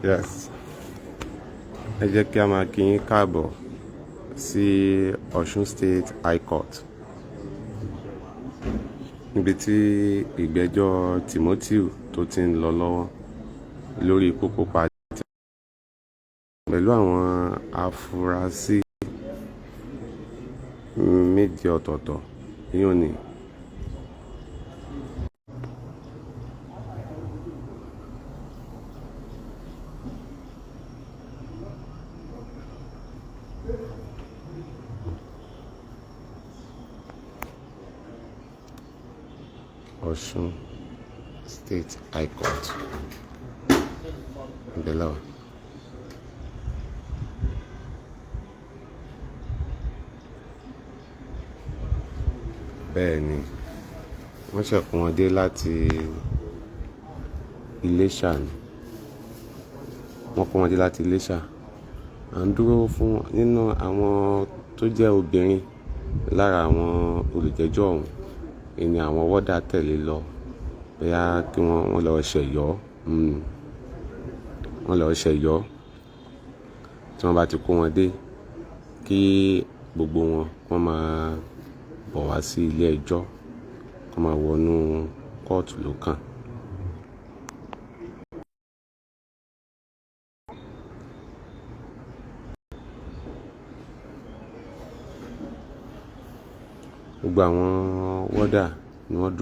Yes. Ẹ jẹ́ kí a máa kí yín káàbọ̀ sí Ọ̀ṣun State High Court níbi tí ìgbẹ́jọ́ Timothy tó ti ń lọ lọ́wọ́ lórí ikú pípa pẹ̀lú àwọn afurasí méje ọ̀tọ̀ọ̀tọ̀ yíyan ni. Ọ̀ṣun State High Court ìbẹ̀lẹ̀. Bẹ́ẹ̀ ni wọ́n ṣẹ̀kún wọn dé láti Iléṣà ni wọ́n kó wọn dé láti Iléṣà. À ń dúró fún nínú àwọn tó jẹ́ obìnrin lára àwọn olùjẹ́jọ́ ọ̀hún ni àwọn wọ́dà tẹ̀lé lọ bóyá kí wọ́n lọ ṣẹ̀yọ́ tí wọ́n bá ti kó wọn dé kí gbogbo wọn máa bọ̀ wá sí ilé ẹjọ́ kó máa wọnú kóòtù ló kàn. Gbogbo àwọn wọ́dà ni wọ́n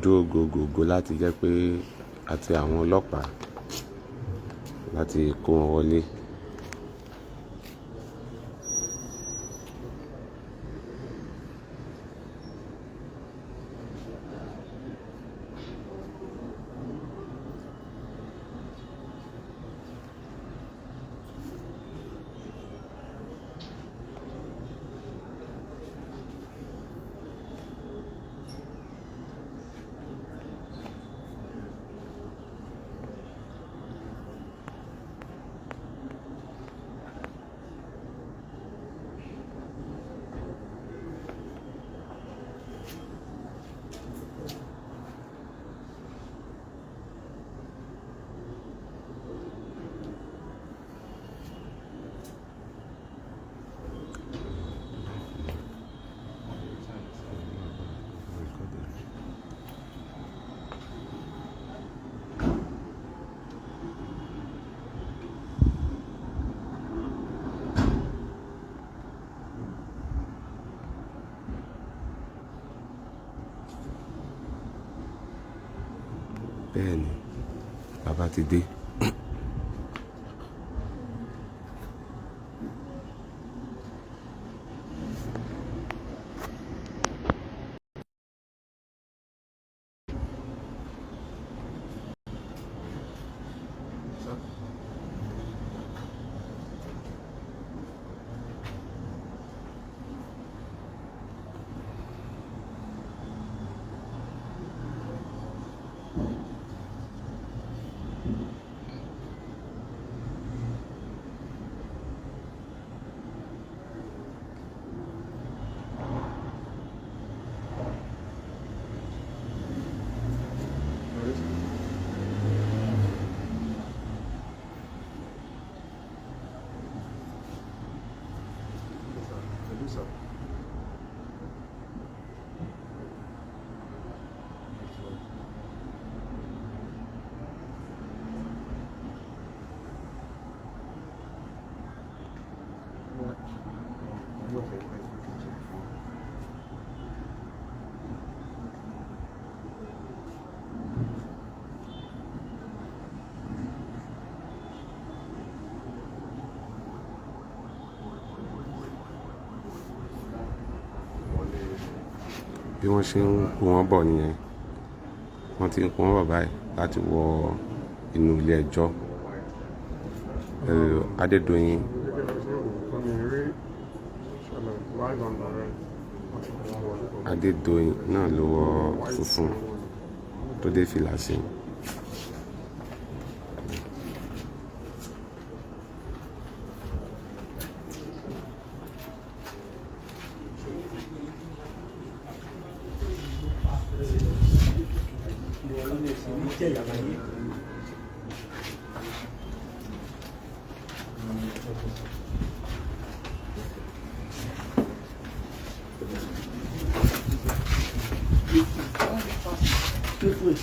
dúró gògògò láti jẹ́ pé àti àwọn ọlọ́pàá láti kó wọn wọlé. Bẹ́ẹ̀ ni bàbá ti dé. Bí wọ́n ṣe ń kó wọn bọ̀ nìyẹn, wọ́n ti ń kó wọn bọ̀ báyìí láti wọ inú ilé ẹjọ́. Adédoyin náà ló wọ funfun tó dé fìlà sí. kan lè sí ní jẹ́ ìyàwó yìí. Good